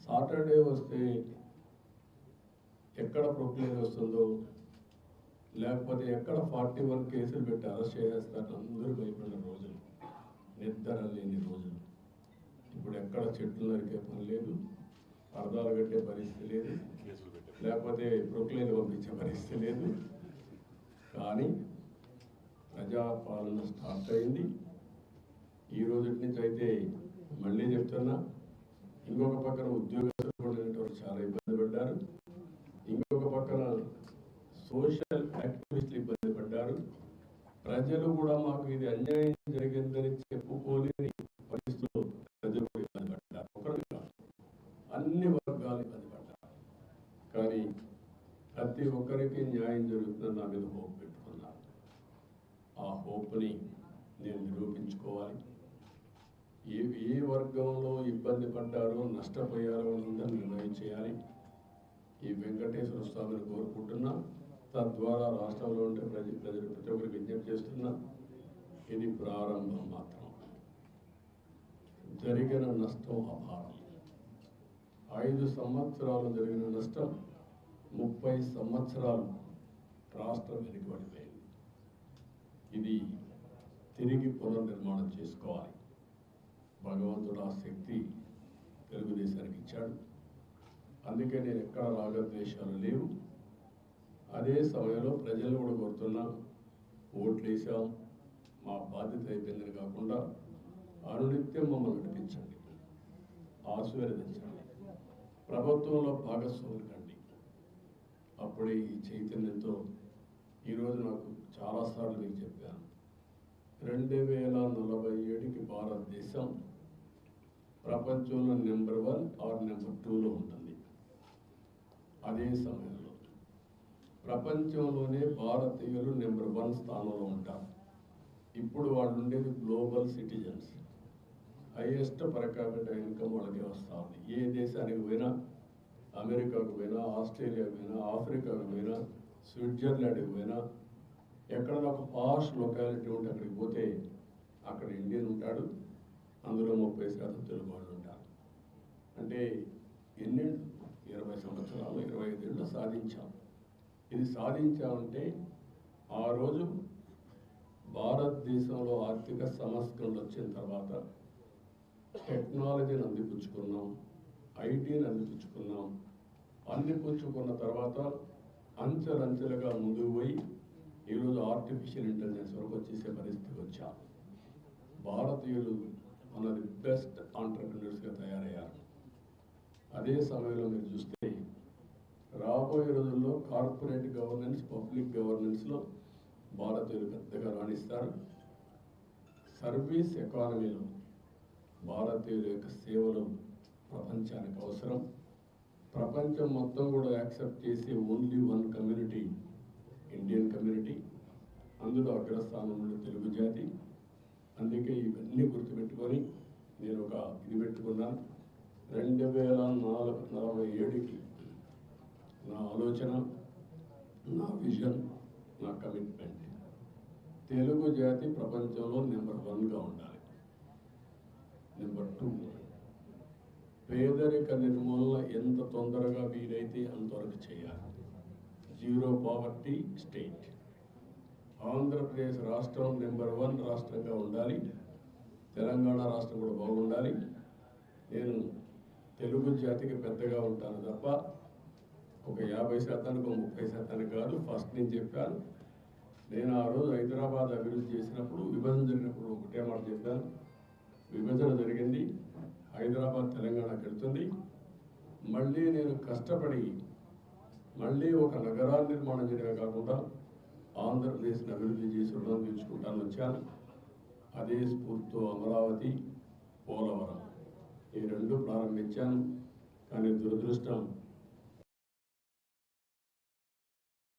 Saturday వస్తే ఎక్కడ Poclain వస్తుందో, లేకపోతే ఎక్కడ 41 కేసులు పెట్టి అరెస్ట్ చేసేస్తారు అందరూ భయపడిన రోజులు, నిద్ర లేని రోజులు. ఇప్పుడు ఎక్కడ చెట్లు నరికే పని లేదు, అర్థాలు కట్టే పరిస్థితి లేదు, లేకపోతే ప్రొక్లేన్ పంపించే పరిస్థితి లేదు. కానీ ప్రజాపాలన స్టార్ట్ అయింది. ఈ రోజు నుంచి అయితే మళ్ళీ చెప్తున్నా, ఇంకొక పక్కన ఉద్యోగస్తులు కూడా చాలా ఇబ్బంది పడ్డారు, ఇంకొక పక్కన సోషల్ యాక్టివిస్టులు ఇబ్బంది పడ్డారు. ప్రజలు కూడా మాకు ఇది అన్యాయం జరిగిందని చెప్పుకోలేని పరిస్థితుల్లో ప్రజలు కూడా ఇబ్బంది పడ్డారు. ఒకరు కాదు, అన్ని వర్గాలు ఇబ్బంది పడ్డారు. కానీ ప్రతి ఒక్కరికి న్యాయం జరుగుతుందని నా మీద హోప్ పెట్టుకున్నాను. ఆ హోప్ని నేను నిరూపించుకోవాలి. ఏ వర్గంలో ఇబ్బంది పడ్డారో, నష్టపోయారో ఉందని నిర్ణయం చేయాలి. ఈ వెంకటేశ్వర స్వామిని కోరుకుంటున్నా, తద్వారా రాష్ట్రంలో ఉండే ప్రతి ఒక్కరికి విజ్ఞప్తి చేస్తున్నా, ఇది ప్రారంభం మాత్రం. జరిగిన నష్టం అపారం. 5 సంవత్సరాలు జరిగిన నష్టం 30 సంవత్సరాలు రాష్ట్రం వెనుకబడిపోయింది. ఇది తిరిగి పునర్నిర్మాణం చేసుకోవాలి. భగవంతుడు ఆ శక్తి తెలుగుదేశానికి ఇచ్చాడు. అందుకే నేను ఎక్కడ రాగద్వేషాలు లేవు. అదే సమయంలో ప్రజలు కూడా కోరుతున్నా, ఓట్లు వేసాం, మా బాధ్యత అయిపోయిందని కాకుండా అనునిత్యం మమ్మల్ని నడిపించండి, ఆశీర్వదించండి, ప్రభుత్వంలో భాగస్వాములు కండి. అప్పుడే ఈ చైతన్యంతో ఈరోజు నాకు చాలాసార్లు మీకు చెప్పాను, 2047కి భారతదేశం ప్రపంచంలో నెంబర్ 1 ఆర్ నెంబర్ 2లో ఉంటుంది. అదే సమయంలో ప్రపంచంలోనే భారతీయులు నెంబర్ 1 స్థానంలో ఉంటారు. ఇప్పుడు వాళ్ళు ఉండేది global citizens. Highest per capital income వాళ్ళకే వస్తూ ఉంది. ఏ దేశానికి పోయినా, అమెరికాకు పోయినా, ఆస్ట్రేలియాకు పోయినా, ఆఫ్రికాకు పోయినా, స్విట్జర్లాండ్కి పోయినా, ఎక్కడైనా ఒక పాష్ లొకాలిటీ ఉంటే అక్కడికి పోతే అక్కడ ఇండియన్ ఉంటాడు, అందులో 30% తెలుగు వాళ్ళు ఉంటారు. అంటే ఎన్నేళ్ళు, 20 సంవత్సరాలు, 25 ఏళ్ళు సాధించాం. ఇది సాధించామంటే ఆ రోజు భారతదేశంలో ఆర్థిక సంస్కరణలు వచ్చిన తర్వాత టెక్నాలజీని అందిపుచ్చుకున్నాం, ఐటీని అందిపుచ్చుకున్నాం. అందిపుచ్చుకున్న తర్వాత అంచెలంచెలుగా ముందుకు పోయి ఈరోజు ఆర్టిఫిషియల్ ఇంటెలిజెన్స్ వరకు వచ్చేసే పరిస్థితికి వచ్చాం. భారతీయులు మన బెస్ట్ ఆంటర్ప్రినర్స్గా తయారయ్యారు. అదే సమయంలో మీరు చూస్తే రాబోయే రోజుల్లో కార్పొరేట్ గవర్నెన్స్, పబ్లిక్ గవర్నెన్స్లో భారతీయులు పెద్దగా రాణిస్తారు. సర్వీస్ ఎకానమీలో భారతీయుల యొక్క సేవలు ప్రపంచానికి అవసరం. ప్రపంచం మొత్తం కూడా యాక్సెప్ట్ చేసే ఓన్లీ 1 కమ్యూనిటీ, ఇండియన్ కమ్యూనిటీ. అందులో అగ్రస్థానంలో తెలుగు జాతి. అందుకే ఇవన్నీ గుర్తుపెట్టుకొని నేను ఒక ఇది పెట్టుకున్నాను. 2047కి నా ఆలోచన, నా విజన్, నా కమిట్మెంట్, తెలుగు జాతి ప్రపంచంలో నెంబర్ 1గా ఉండాలి. నెంబర్ 2, పేదరిక నిర్మూలన ఎంత తొందరగా వీలైతే అంతవరకు చేయాలి. Zero poverty state. ఆంధ్రప్రదేశ్ రాష్ట్రం నెంబర్ 1 రాష్ట్రంగా ఉండాలి. తెలంగాణ రాష్ట్రం కూడా బాగుండాలి. నేను తెలుగు జాతికి పెద్దగా ఉంటాను తప్ప ఒక 50%, 30% కాదు. ఫస్ట్ నేను చెప్పాను. నేను ఆ రోజు హైదరాబాద్ అభివృద్ధి చేసినప్పుడు, విభజన జరిగినప్పుడు ఒకటే మాట చెప్పాను. విభజన జరిగింది, హైదరాబాద్ తెలంగాణకి వెళ్తుంది. మళ్ళీ నేను కష్టపడి మళ్ళీ ఒక నగరాల నిర్మాణం చేయడమే కాకుండా ఆంధ్రప్రదేశ్ని అభివృద్ధి చేసి రుణం తీర్చుకుంటాను వచ్చాను. అదే స్ఫూర్తితో అమరావతి, పోలవరం ఈ 2 ప్రారంభించాను. కానీ దురదృష్టం